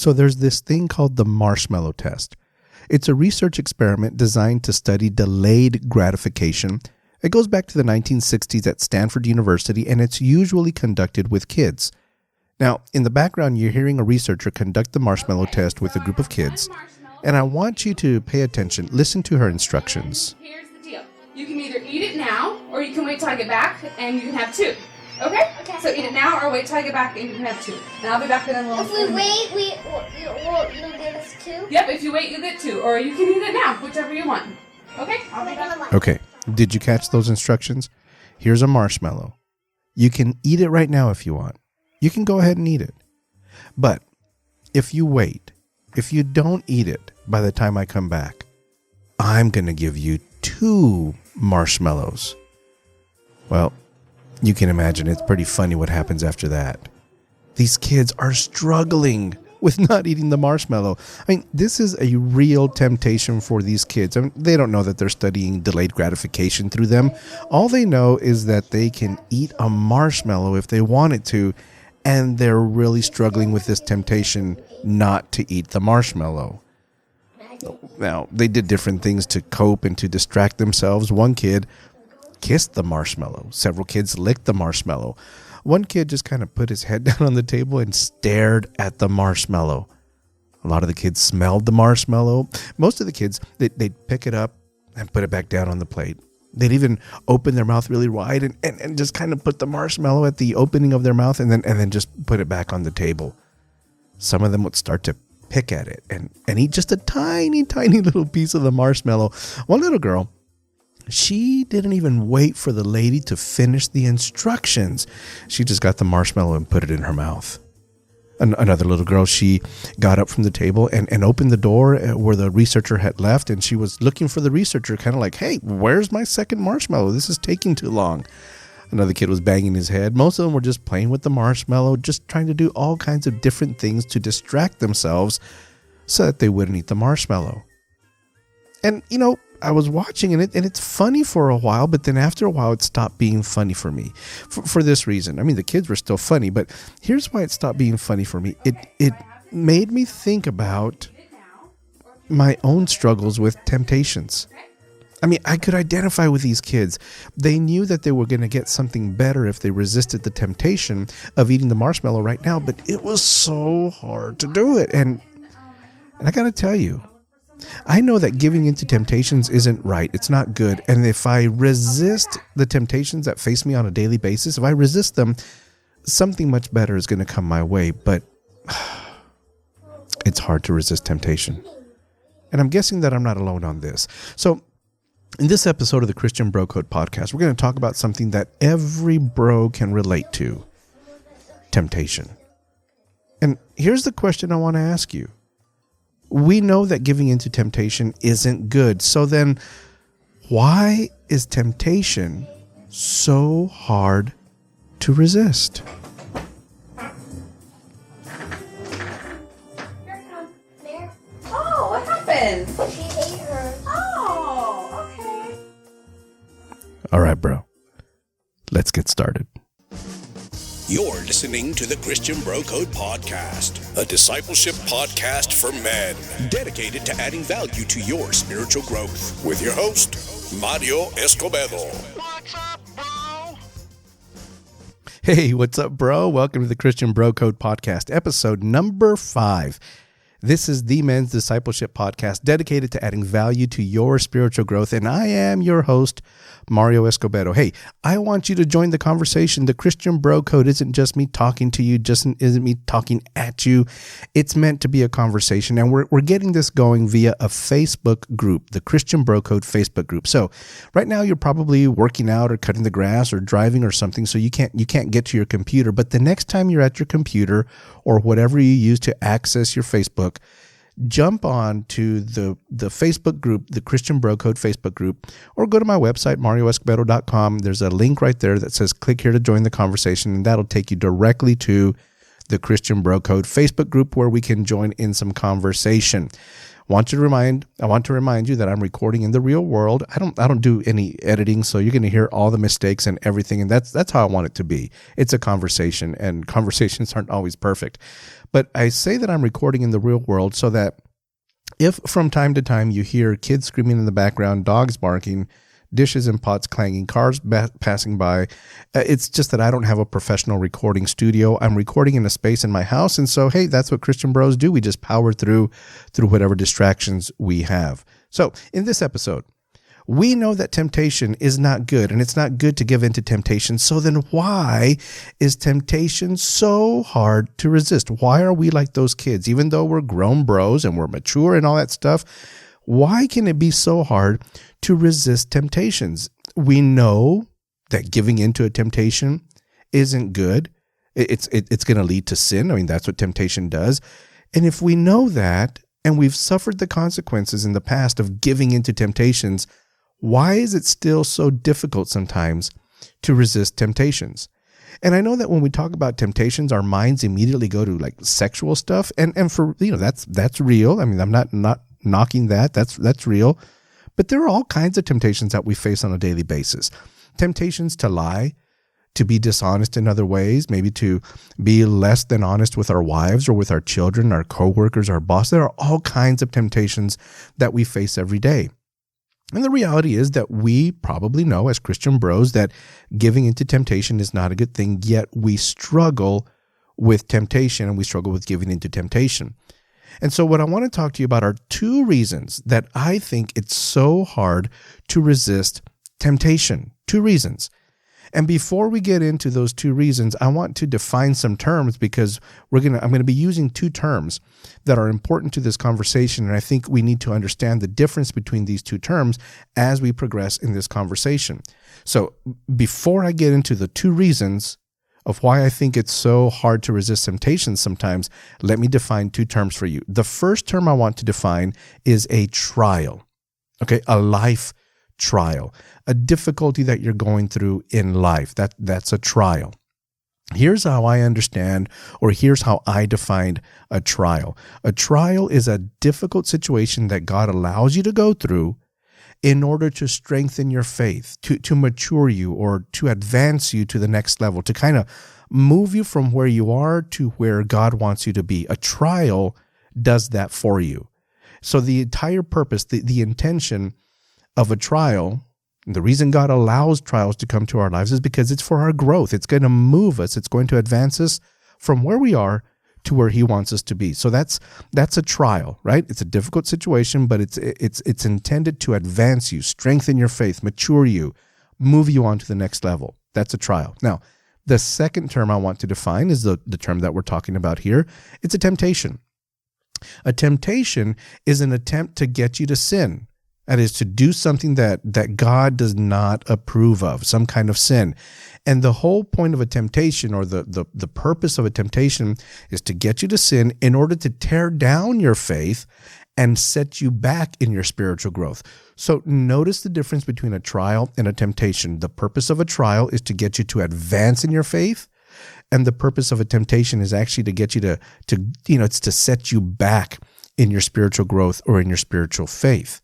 So there's this thing called the Marshmallow Test. It's a research experiment designed to study delayed gratification. It goes back to the 1960s at Stanford University, and it's usually conducted with kids. Now, in the background, you're hearing a researcher conduct the marshmallow test with a group of kids, and I want you to pay attention. Listen to her instructions. Here's the deal. You can either eat it now, or you can wait till I get back, and you can have two. Okay? So eat it now, or wait till I get back, and you can have two. And I'll be back in a little. If we wait, you'll give us two? Yep, if you wait, you get two. Or you can eat it now, whichever you want. Okay? I'll be back. Okay. Did you catch those instructions? Here's a marshmallow. You can eat it right now if you want. You can go ahead and eat it. But if you wait, if you don't eat it by the time I come back, I'm going to give you 2 marshmallows. Well, you can imagine it's pretty funny what happens after that. These kids are struggling with not eating the marshmallow. I mean, this is a real temptation for these kids. I mean, they don't know that they're studying delayed gratification through them. All they know is that they can eat a marshmallow if they wanted to, and they're really struggling with this temptation not to eat the marshmallow. Now, they did different things to cope and to distract themselves. One kid kissed the marshmallow. Several kids licked the marshmallow. One kid just kind of put his head down on the table and stared at the marshmallow. A lot of the kids smelled the marshmallow. Most of the kids, they'd pick it up and put it back down on the plate. They'd even open their mouth really wide and just kind of put the marshmallow at the opening of their mouth and then just put it back on the table. Some of them would start to pick at it and eat just a tiny, tiny little piece of the marshmallow. One little girl, she didn't even wait for the lady to finish the instructions. She just got the marshmallow and put it in her mouth. Another little girl, she got up from the table and opened the door where the researcher had left, and she was looking for the researcher, kind of like, hey, where's my second marshmallow? This is taking too long. Another kid was banging his head. Most of them were just playing with the marshmallow, just trying to do all kinds of different things to distract themselves so that they wouldn't eat the marshmallow. And, you know, I was watching it, and it's funny for a while, but then after a while, it stopped being funny for me. For this reason. I mean, the kids were still funny, but here's why it stopped being funny for me. It made me think about my own struggles with temptations. I mean, I could identify with these kids. They knew that they were going to get something better if they resisted the temptation of eating the marshmallow right now, but it was so hard to do it. And I got to tell you, I know that giving into temptations isn't right. It's not good. And if I resist the temptations that face me on a daily basis, if I resist them, something much better is going to come my way. But it's hard to resist temptation. And I'm guessing that I'm not alone on this. So in this episode of the Christian Bro Code podcast, we're going to talk about something that every bro can relate to: temptation. And here's the question I want to ask you. We know that giving into temptation isn't good. So then why is temptation so hard to resist? Here it comes. There. Oh, what happened? She ate her. Oh, okay. All right, bro. Let's get started. You're listening to the Christian Bro Code Podcast, a discipleship podcast for men, dedicated to adding value to your spiritual growth. With your host, Mario Escobedo. What's up, bro? Hey, what's up, bro? Welcome to the Christian Bro Code Podcast, episode number 5. This is the men's discipleship podcast dedicated to adding value to your spiritual growth. And I am your host, Mario Escobedo. Hey, I want you to join the conversation. The Christian Bro Code isn't just me talking to you, just isn't me talking at you. It's meant to be a conversation. And we're getting this going via a Facebook group, the Christian Bro Code Facebook group. So right now you're probably working out or cutting the grass or driving or something, so you can't get to your computer. But the next time you're at your computer or whatever you use to access your Facebook, jump on to the Facebook group, the Christian Bro Code Facebook group, or go to my website, marioescobedo.com. There's a link right there that says click here to join the conversation, and that'll take you directly to the Christian Bro Code Facebook group where we can join in some conversation. I want to remind you that I'm recording in the real world. I don't do any editing, so you're going to hear all the mistakes and everything, and that's how I want it to be. It's a conversation, and conversations aren't always perfect. But I say that I'm recording in the real world so that if from time to time you hear kids screaming in the background, dogs barking, dishes and pots clanging, cars passing by, it's just that I don't have a professional recording studio. I'm recording in a space in my house. And so, hey, that's what Christian bros do. We just power through whatever distractions we have. So in this episode, we know that temptation is not good, and it's not good to give in to temptation. So then why is temptation so hard to resist? Why are we like those kids? Even though we're grown bros and we're mature and all that stuff, why can it be so hard to resist temptations? We know that giving into a temptation isn't good. It's going to lead to sin. I mean, that's what temptation does. And if we know that, and we've suffered the consequences in the past of giving into temptations, why is it still so difficult sometimes to resist temptations? And I know that when we talk about temptations, our minds immediately go to like sexual stuff. And for, that's real. I mean, I'm not knocking that. That's real. But there are all kinds of temptations that we face on a daily basis. Temptations to lie, to be dishonest in other ways, maybe to be less than honest with our wives or with our children, our coworkers, our boss. There are all kinds of temptations that we face every day. And the reality is that we probably know as Christian bros that giving into temptation is not a good thing, yet we struggle with temptation and we struggle with giving into temptation. And so what I want to talk to you about are two reasons that I think it's so hard to resist temptation. Two reasons. And before we get into those two reasons, I want to define some terms because I'm going to be using two terms that are important to this conversation. And I think we need to understand the difference between these two terms as we progress in this conversation. So before I get into the two reasons of why I think it's so hard to resist temptation sometimes, let me define two terms for you. The first term I want to define is a trial. Okay, a life trial, a difficulty that you're going through in life. That's a trial. Here's how I understand, or here's how I defined a trial. A trial is a difficult situation that God allows you to go through in order to strengthen your faith, to mature you, or to advance you to the next level, to kind of move you from where you are to where God wants you to be. A trial does that for you. So the entire purpose, the intention of a trial, the reason God allows trials to come to our lives is because it's for our growth. It's going to move us. It's going to advance us from where we are to where He wants us to be. So that's a trial, right? It's a difficult situation, but it's intended to advance you, strengthen your faith, mature you, move you on to the next level. That's a trial. Now, the second term I want to define is the term that we're talking about here. It's a temptation. A temptation is an attempt to get you to sin. That is, to do something that God does not approve of, some kind of sin. And the whole point of a temptation, or the purpose of a temptation, is to get you to sin in order to tear down your faith and set you back in your spiritual growth. So notice the difference between a trial and a temptation. The purpose of a trial is to get you to advance in your faith, and the purpose of a temptation is actually to get you to it's to set you back in your spiritual growth or in your spiritual faith.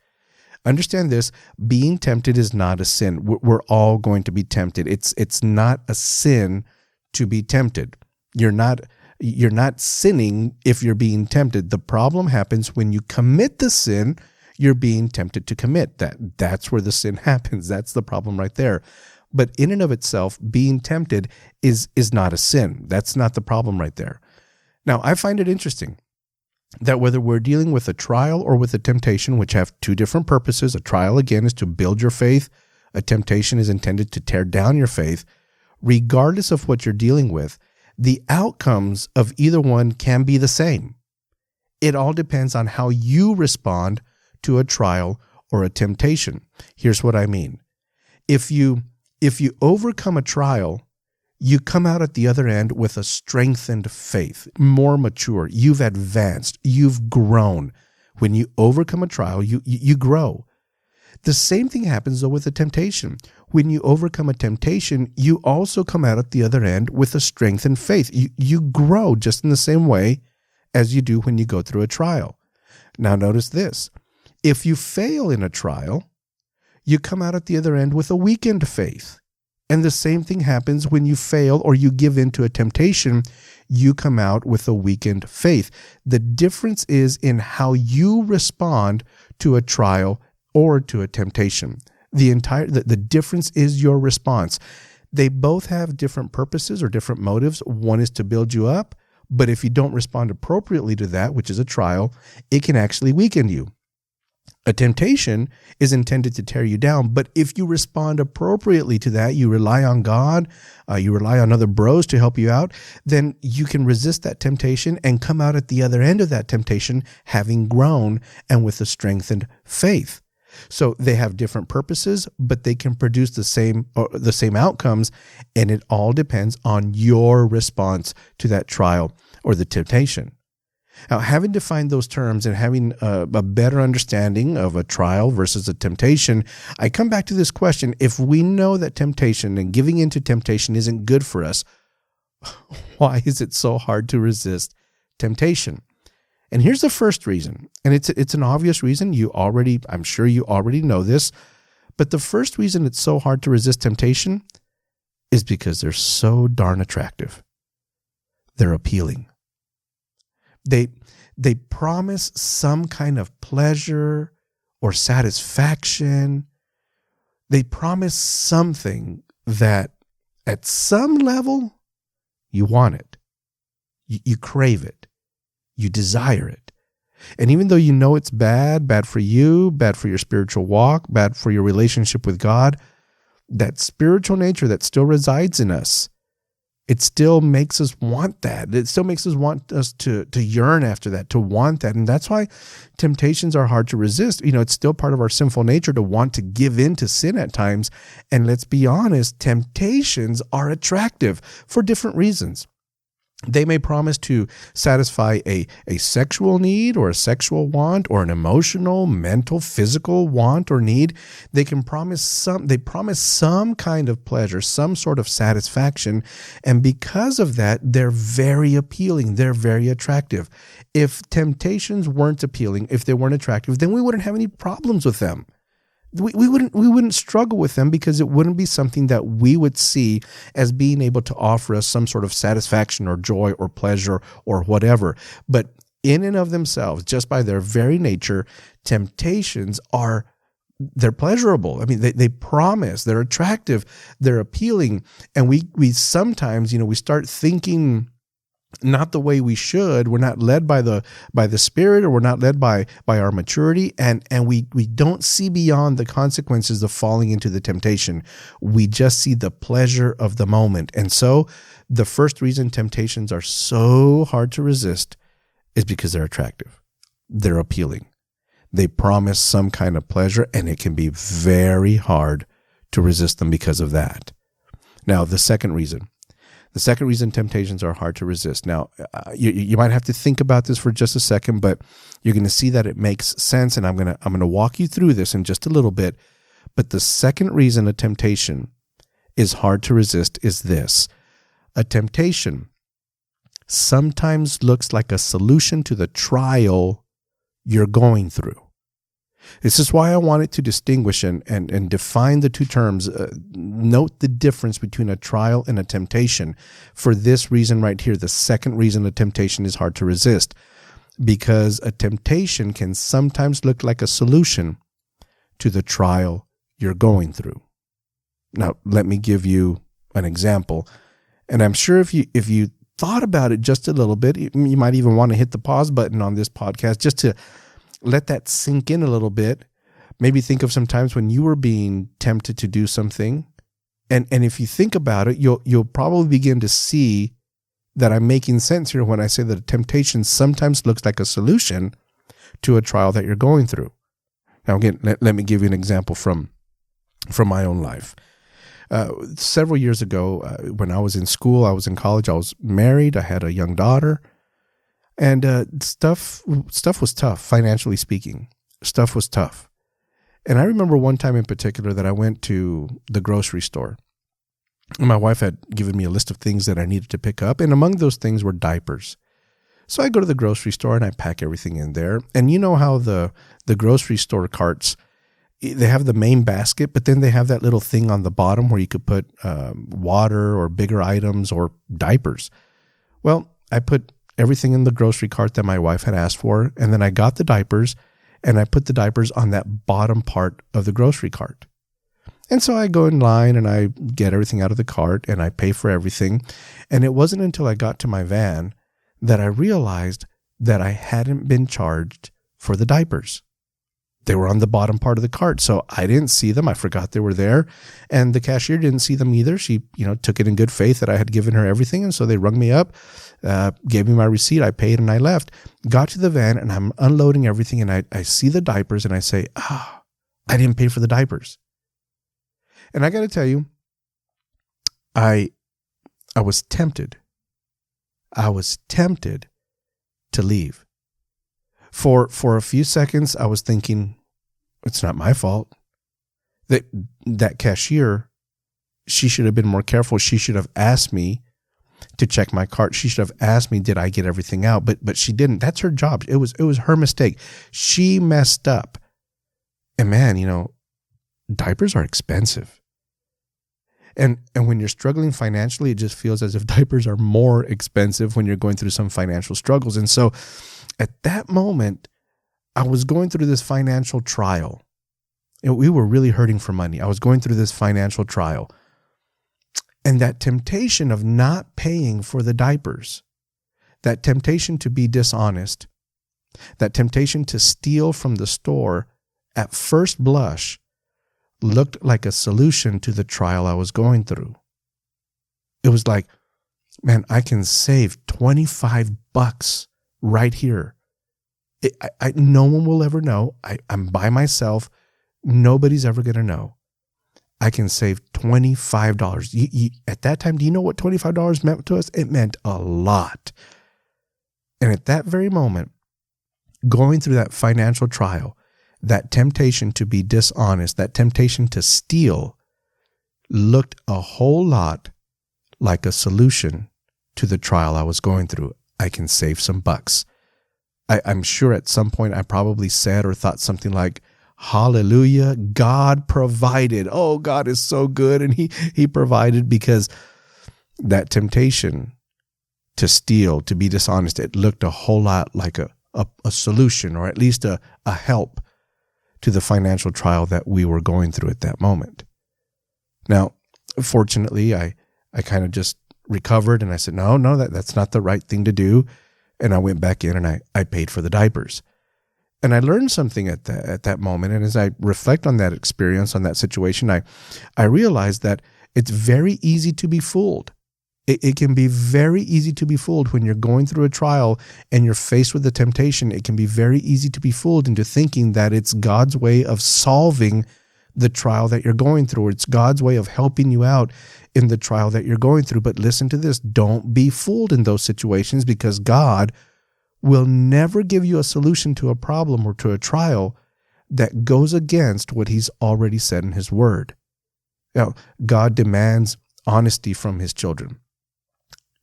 Understand this, being tempted is not a sin. We're all going to be tempted. It's not a sin to be tempted. You're not sinning if you're being tempted. The problem happens when you commit the sin you're being tempted to commit. That's where the sin happens. That's the problem right there. But in and of itself, being tempted is not a sin. That's not the problem right there. Now, I find it interesting that whether we're dealing with a trial or with a temptation, which have two different purposes, a trial, again, is to build your faith. A temptation is intended to tear down your faith. Regardless of what you're dealing with, the outcomes of either one can be the same. It all depends on how you respond to a trial or a temptation. Here's what I mean. If you overcome a trial, you come out at the other end with a strengthened faith, more mature. You've advanced. You've grown. When you overcome a trial, you grow. The same thing happens, though, with a temptation. When you overcome a temptation, you also come out at the other end with a strengthened faith. You grow just in the same way as you do when you go through a trial. Now, notice this. If you fail in a trial, you come out at the other end with a weakened faith. And the same thing happens when you fail or you give in to a temptation. You come out with a weakened faith. The difference is in how you respond to a trial or to a temptation. The difference is your response. They both have different purposes or different motives. One is to build you up, but if you don't respond appropriately to that, which is a trial, it can actually weaken you. A temptation is intended to tear you down, but if you respond appropriately to that, you rely on God, you rely on other bros to help you out, then you can resist that temptation and come out at the other end of that temptation having grown and with a strengthened faith. So they have different purposes, but they can produce the same outcomes, and it all depends on your response to that trial or the temptation. Now, having defined those terms and having a better understanding of a trial versus a temptation, I come back to this question. If we know that temptation and giving into temptation isn't good for us, why is it so hard to resist temptation? And here's the first reason, and it's an obvious reason. I'm sure you already know this, but the first reason it's so hard to resist temptation is because they're so darn attractive. They're appealing. They promise some kind of pleasure or satisfaction. They promise something that at some level you want it. You crave it. You desire it. And even though you know it's bad for you, bad for your spiritual walk, bad for your relationship with God, that spiritual nature that still resides in us, it still makes us want that. It still makes us want us to yearn after that, to want that. And that's why temptations are hard to resist. It's still part of our sinful nature to want to give in to sin at times. And let's be honest, temptations are attractive for different reasons. They may promise to satisfy a sexual need or a sexual want or an emotional, mental, physical want or need. They promise some kind of pleasure, some sort of satisfaction. And because of that, they're very appealing. They're very attractive. If temptations weren't appealing, if they weren't attractive, then we wouldn't have any problems with them. We wouldn't struggle with them because it wouldn't be something that we would see as being able to offer us some sort of satisfaction or joy or pleasure or whatever. But in and of themselves, just by their very nature, temptations they're pleasurable. I mean, they promise, they're attractive, they're appealing. And we sometimes, we start thinking not the way we should. We're not led by the Spirit, or we're not led by our maturity, and we don't see beyond the consequences of falling into the temptation. We just see the pleasure of the moment. And so the first reason temptations are so hard to resist is because they're attractive. They're appealing. They promise some kind of pleasure, and it can be very hard to resist them because of that. Now, the second reason temptations are hard to resist. Now, you might have to think about this for just a second, but you're going to see that it makes sense, and I'm going to walk you through this in just a little bit. But the second reason a temptation is hard to resist is this. A temptation sometimes looks like a solution to the trial you're going through. This is why I wanted to distinguish and define the two terms. Note the difference between a trial and a temptation. For this reason right here, the second reason a temptation is hard to resist, because a temptation can sometimes look like a solution to the trial you're going through. Now, let me give you an example. And I'm sure if you thought about it just a little bit, you might even want to hit the pause button on this podcast just to let that sink in a little bit. Maybe think of some times when you were being tempted to do something. And if you think about it, you'll probably begin to see that I'm making sense here when I say that a temptation sometimes looks like a solution to a trial that you're going through. Now, again, let me give you an example from my own life. Several years ago, when I was in school, I was in college, I was married, I had a young daughter. And stuff was tough, financially speaking. Stuff was tough. And I remember one time in particular that I went to the grocery store. And my wife had given me a list of things that I needed to pick up. And among those things were diapers. So I go to the grocery store and I pack everything in there. And you know how the grocery store carts, they have the main basket, but then they have that little thing on the bottom where you could put water or bigger items or diapers. Well, I put everything in the grocery cart that my wife had asked for, and then I got the diapers, and I put the diapers on that bottom part of the grocery cart. And so I go in line and I get everything out of the cart and I pay for everything. And it wasn't until I got to my van that I realized that I hadn't been charged for the diapers. They were on the bottom part of the cart, so I didn't see them. I forgot they were there, and the cashier didn't see them either. She, took it in good faith that I had given her everything, and so they rung me up, gave me my receipt. I paid and I left. Got to the van, and I'm unloading everything, and I see the diapers, and I say, I didn't pay for the diapers. And I got to tell you, I was tempted. I was tempted to leave. For a few seconds, I was thinking, it's not my fault. That cashier, she should have been more careful. She should have asked me to check my cart. She should have asked me, did I get everything out? But she didn't. That's her job. It was her mistake. She messed up. And man, diapers are expensive. And when you're struggling financially, it just feels as if diapers are more expensive when you're going through some financial struggles. And so at that moment, I was going through this financial trial. We were really hurting for money. I was going through this financial trial. And that temptation of not paying for the diapers, that temptation to be dishonest, that temptation to steal from the store, at first blush, looked like a solution to the trial I was going through. It was like, man, I can save $25 right here. No one will ever know. I'm by myself. Nobody's ever going to know. I can save $25. At that time, do you know what $25 meant to us? It meant a lot. And at that very moment, going through that financial trial, that temptation to be dishonest, that temptation to steal, looked a whole lot like a solution to the trial I was going through. I can save some bucks. I'm sure at some point I probably said or thought something like, hallelujah, God provided. Oh, God is so good. And he provided, because that temptation to steal, to be dishonest, it looked a whole lot like a solution, or at least a help to the financial trial that we were going through at that moment. Now, fortunately, I kind of just recovered, and I said, no, that's not the right thing to do. And I went back in and I paid for the diapers. And I learned something at that moment. And as I reflect on that experience, on that situation, I realized that it's very easy to be fooled. It can be very easy to be fooled when you're going through a trial and you're faced with the temptation. It can be very easy to be fooled into thinking that it's God's way of solving the trial that you're going through. It's God's way of helping you out in the trial that you're going through. But listen to this. Don't be fooled in those situations, because God will never give you a solution to a problem or to a trial that goes against what he's already said in his word. Now, God demands honesty from his children.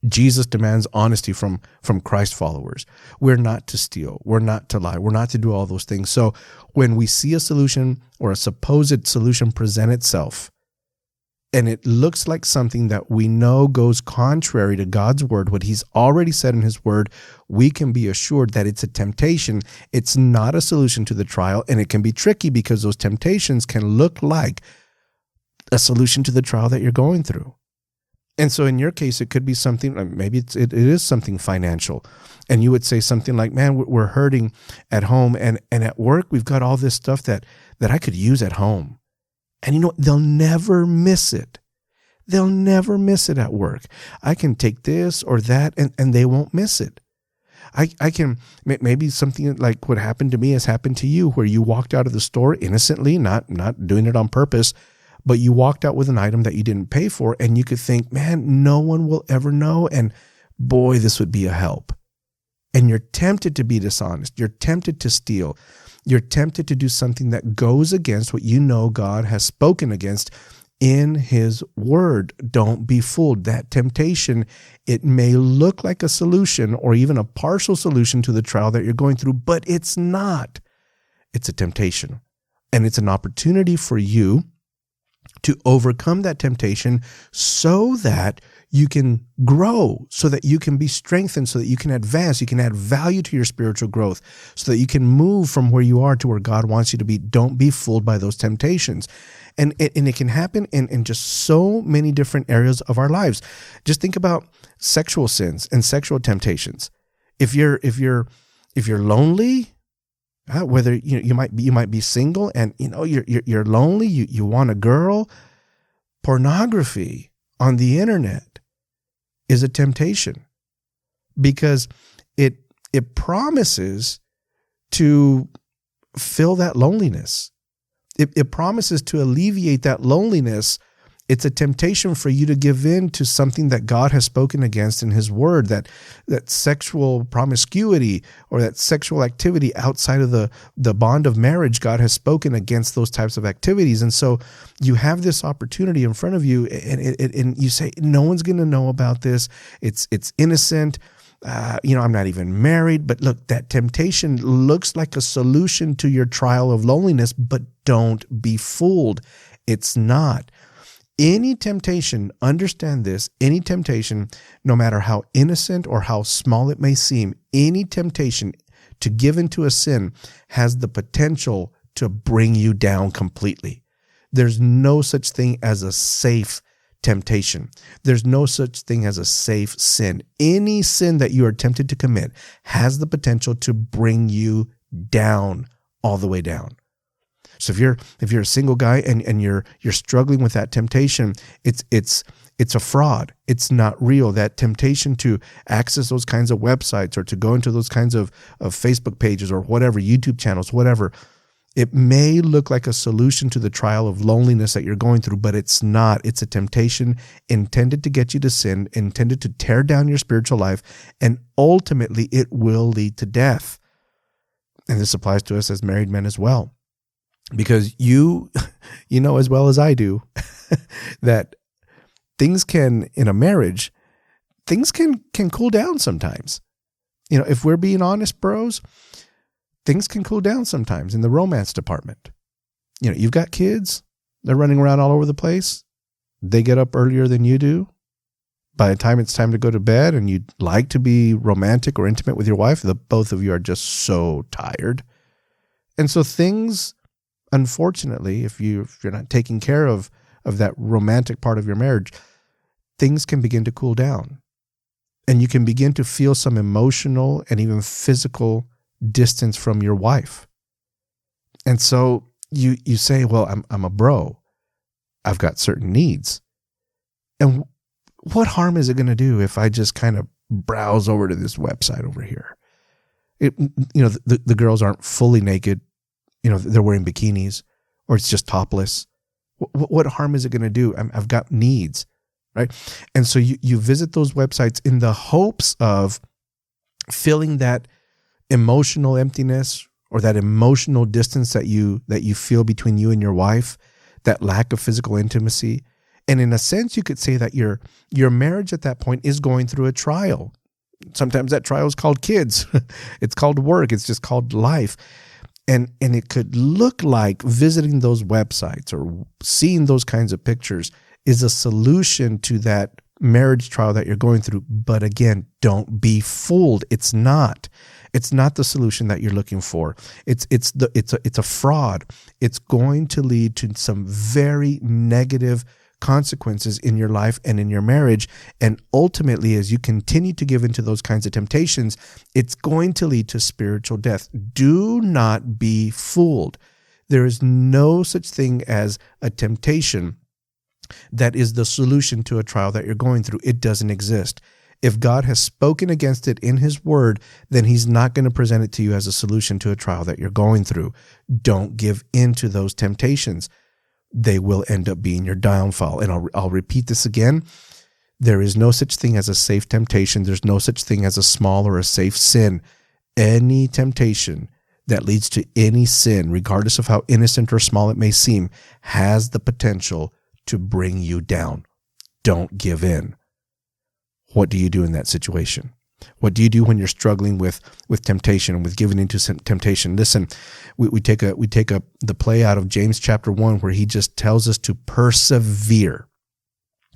Jesus demands honesty from Christ followers. We're not to steal. We're not to lie. We're not to do all those things. So when we see a solution or a supposed solution present itself, and it looks like something that we know goes contrary to God's word, what he's already said in his word, we can be assured that it's a temptation. It's not a solution to the trial, and it can be tricky because those temptations can look like a solution to the trial that you're going through. And so in your case, it could be something, maybe it is something financial. And you would say something like, man, we're hurting at home, and at work, we've got all this stuff that I could use at home. And they'll never miss it. They'll never miss it at work. I can take this or that, and they won't miss it. I can, maybe something like what happened to me has happened to you, where you walked out of the store innocently, not doing it on purpose, but you walked out with an item that you didn't pay for, and you could think, man, no one will ever know, and boy, this would be a help. And you're tempted to be dishonest. You're tempted to steal. You're tempted to do something that goes against what you know God has spoken against in his word. Don't be fooled. That temptation, it may look like a solution or even a partial solution to the trial that you're going through, but it's not. It's a temptation. And it's an opportunity for you to overcome that temptation so that you can grow, so that you can be strengthened, so that you can advance, you can add value to your spiritual growth, so that you can move from where you are to where God wants you to be. Don't be fooled by those temptations. And it can happen in just so many different areas of our lives. Just think about sexual sins and sexual temptations. If you're lonely, whether you might be single and you're lonely, you want a girl, pornography on the internet is a temptation because it promises to fill that loneliness. It promises to alleviate that loneliness. It's a temptation for you to give in to something that God has spoken against in his word, that sexual promiscuity or that sexual activity outside of the bond of marriage. God has spoken against those types of activities. And so you have this opportunity in front of you and you say, no one's going to know about this. It's innocent. I'm not even married, but look, that temptation looks like a solution to your trial of loneliness, but don't be fooled. It's not. Any temptation, understand this, any temptation, no matter how innocent or how small it may seem, any temptation to give into a sin has the potential to bring you down completely. There's no such thing as a safe temptation. There's no such thing as a safe sin. Any sin that you are tempted to commit has the potential to bring you down, all the way down. So if you're a single guy and you're struggling with that temptation, it's a fraud. It's not real. That temptation to access those kinds of websites or to go into those kinds of Facebook pages or whatever, YouTube channels, whatever, it may look like a solution to the trial of loneliness that you're going through, but it's not. It's a temptation intended to get you to sin, intended to tear down your spiritual life, and ultimately it will lead to death. And this applies to us as married men as well. Because you know as well as I do that things can, in a marriage, things can cool down sometimes. If we're being honest, bros, things can cool down sometimes in the romance department. You've got kids, they're running around all over the place. They get up earlier than you do. By the time it's time to go to bed and you'd like to be romantic or intimate with your wife, the both of you are just so tired. And so things, unfortunately, if you're not taking care of that romantic part of your marriage, things can begin to cool down. And you can begin to feel some emotional and even physical distance from your wife. And so you say, well, I'm a bro. I've got certain needs. And what harm is it going to do if I just kind of browse over to this website over here? The girls aren't fully naked. They're wearing bikinis or it's just topless. What harm is it going to do? I've got needs, right? And so you visit those websites in the hopes of filling that emotional emptiness or that emotional distance that you feel between you and your wife, that lack of physical intimacy. And in a sense, you could say that your marriage at that point is going through a trial. Sometimes that trial is called kids. It's called work. It's just called life. And it could look like visiting those websites or seeing those kinds of pictures is a solution to that marriage trial that you're going through. But again, don't be fooled. It's not. It's not the solution that you're looking for. It's a fraud. It's going to lead to some very negative consequences in your life and in your marriage. And ultimately, as you continue to give into those kinds of temptations, it's going to lead to spiritual death. Do not be fooled. There is no such thing as a temptation that is the solution to a trial that you're going through. It doesn't exist. If God has spoken against it in his word, then he's not going to present it to you as a solution to a trial that you're going through. Don't give in to those temptations. They will end up being your downfall. And I'll repeat this again. There is no such thing as a safe temptation. There's no such thing as a small or a safe sin. Any temptation that leads to any sin, regardless of how innocent or small it may seem, has the potential to bring you down. Don't give in. What do you do in that situation? What do you do when you're struggling with temptation, with giving into temptation? Listen, we take the play out of James chapter 1, where he just tells us to persevere.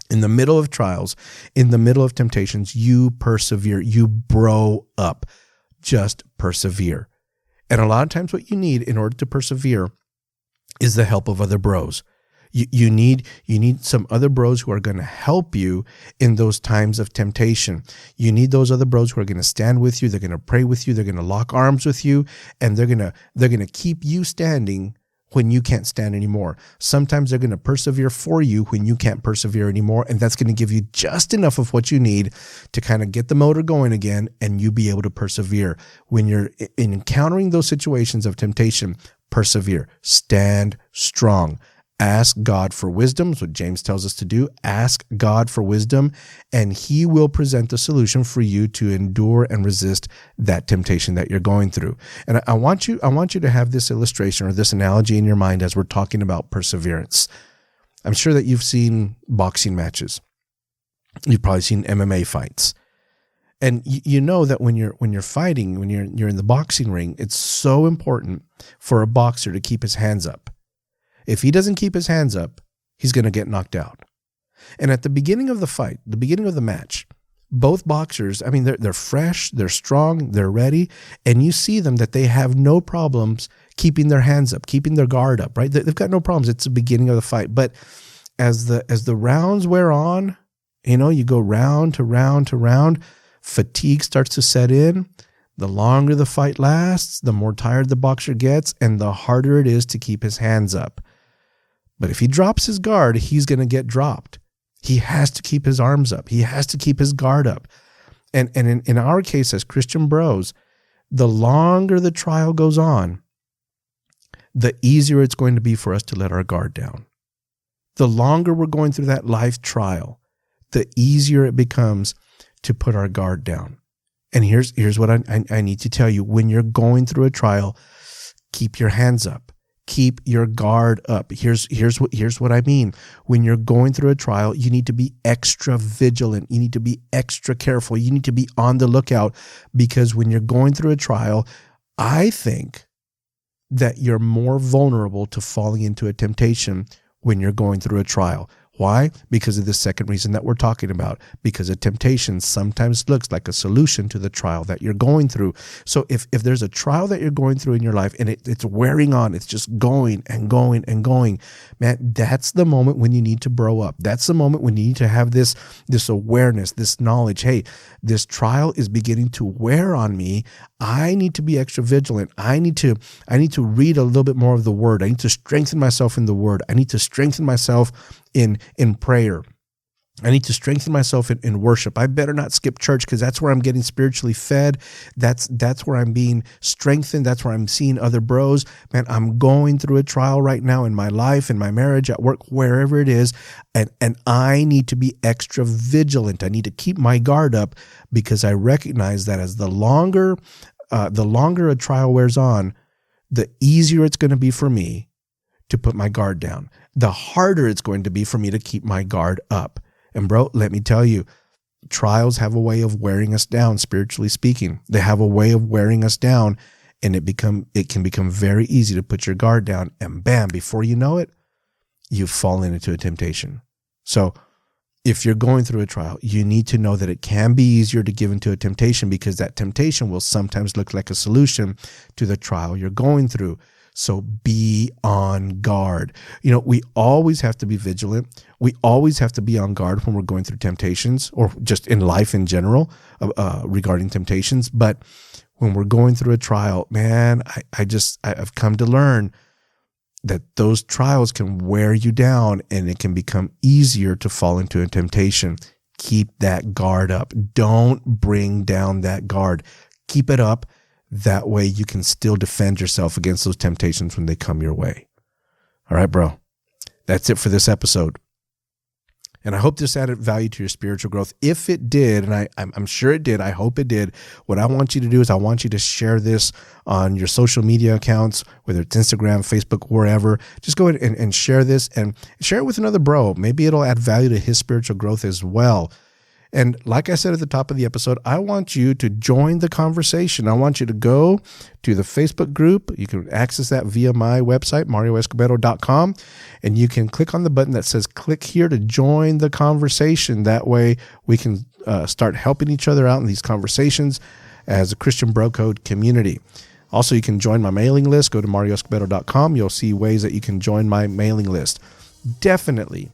In the middle of trials, in the middle of temptations, you persevere, you bro up, just persevere. And a lot of times what you need in order to persevere is the help of other bros. You need some other bros who are going to help you in those times of temptation. You need those other bros who are going to stand with you. They're going to pray with you. They're going to lock arms with you, and they're going to keep you standing when you can't stand anymore. Sometimes they're going to persevere for you when you can't persevere anymore, and that's going to give you just enough of what you need to kind of get the motor going again, and you be able to persevere. When you're encountering those situations of temptation, persevere. Stand strong. Ask God for wisdom. That's what James tells us to do. Ask God for wisdom, and he will present the solution for you to endure and resist that temptation that you're going through. And I want you to have this illustration or this analogy in your mind as we're talking about perseverance. I'm sure that you've seen boxing matches. You've probably seen MMA fights. And you know that when you're fighting, when you're in the boxing ring, it's so important for a boxer to keep his hands up. If he doesn't keep his hands up, he's going to get knocked out. And at the beginning of the fight, the beginning of the match, both boxers, I mean, they're fresh, they're strong, they're ready, and you see them that they have no problems keeping their hands up, keeping their guard up, right? They've got no problems. It's the beginning of the fight. But as the rounds wear on, you go round to round to round, fatigue starts to set in. The longer the fight lasts, the more tired the boxer gets, and the harder it is to keep his hands up. But if he drops his guard, he's going to get dropped. He has to keep his arms up. He has to keep his guard up. And in our case as Christian bros, the longer the trial goes on, the easier it's going to be for us to let our guard down. The longer we're going through that life trial, the easier it becomes to put our guard down. And here's what I need to tell you. When you're going through a trial, keep your hands up. Keep your guard up. Here's what I mean. When you're going through a trial, you need to be extra vigilant. You need to be extra careful. You need to be on the lookout, because when you're going through a trial, I think that you're more vulnerable to falling into a temptation when you're going through a trial. Why? Because of the second reason that we're talking about. Because a temptation sometimes looks like a solution to the trial that you're going through. So if there's a trial that you're going through in your life and it's wearing on, it's just going and going and going, man, that's the moment when you need to bro up. That's the moment when you need to have this awareness, this knowledge. Hey, this trial is beginning to wear on me. I need to be extra vigilant. I need to read a little bit more of the word. I need to strengthen myself in the word. I need to strengthen myself in prayer. I need to strengthen myself in worship. I better not skip church, because that's where I'm getting spiritually fed. That's where I'm being strengthened. That's where I'm seeing other bros. Man, I'm going through a trial right now in my life, in my marriage, at work, wherever it is. And I need to be extra vigilant. I need to keep my guard up, because I recognize that as the longer a trial wears on, the easier it's going to be for me to put my guard down. The harder it's going to be for me to keep my guard up. And bro, let me tell you, trials have a way of wearing us down, spiritually speaking. They have a way of wearing us down, and it can become very easy to put your guard down, and bam, before you know it, you've fallen into a temptation. So if you're going through a trial, you need to know that it can be easier to give into a temptation, because that temptation will sometimes look like a solution to the trial you're going through. So be on guard. We always have to be vigilant. We always have to be on guard when we're going through temptations, or just in life in general, regarding temptations. But when we're going through a trial, man, I've come to learn that those trials can wear you down, and it can become easier to fall into a temptation. Keep that guard up. Don't bring down that guard. Keep it up. That way you can still defend yourself against those temptations when they come your way. All right, bro. That's it for this episode. And I hope this added value to your spiritual growth. If it did, and I'm sure it did, I hope it did, what I want you to do is I want you to share this on your social media accounts, whether it's Instagram, Facebook, wherever. Just go ahead and share this, and share it with another bro. Maybe it'll add value to his spiritual growth as well. And like I said at the top of the episode, I want you to join the conversation. I want you to go to the Facebook group. You can access that via my website, marioescobedo.com, and you can click on the button that says click here to join the conversation. That way we can start helping each other out in these conversations as a Christian Bro Code community. Also, you can join my mailing list. Go to marioescobedo.com. You'll see ways that you can join my mailing list. Definitely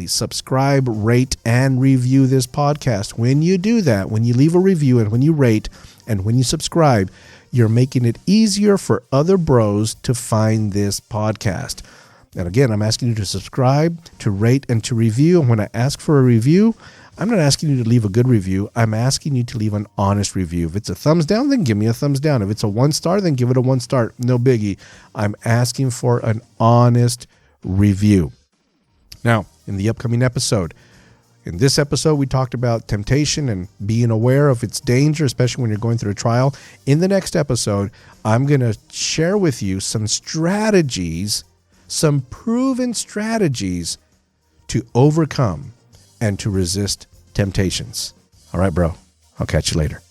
subscribe, rate, and review this podcast. When you do that, when you leave a review and when you rate and when you subscribe, you're making it easier for other bros to find this podcast. And again, I'm asking you to subscribe, to rate, and to review. And when I ask for a review, I'm not asking you to leave a good review. I'm asking you to leave an honest review. If it's a thumbs down, then give me a thumbs down. If it's a 1 star, then give it a 1 star. No biggie. I'm asking for an honest review. Now, in the upcoming episode, in this episode, we talked about temptation and being aware of its danger, especially when you're going through a trial. In the next episode, I'm going to share with you some strategies, some proven strategies to overcome and to resist temptations. All right, bro. I'll catch you later.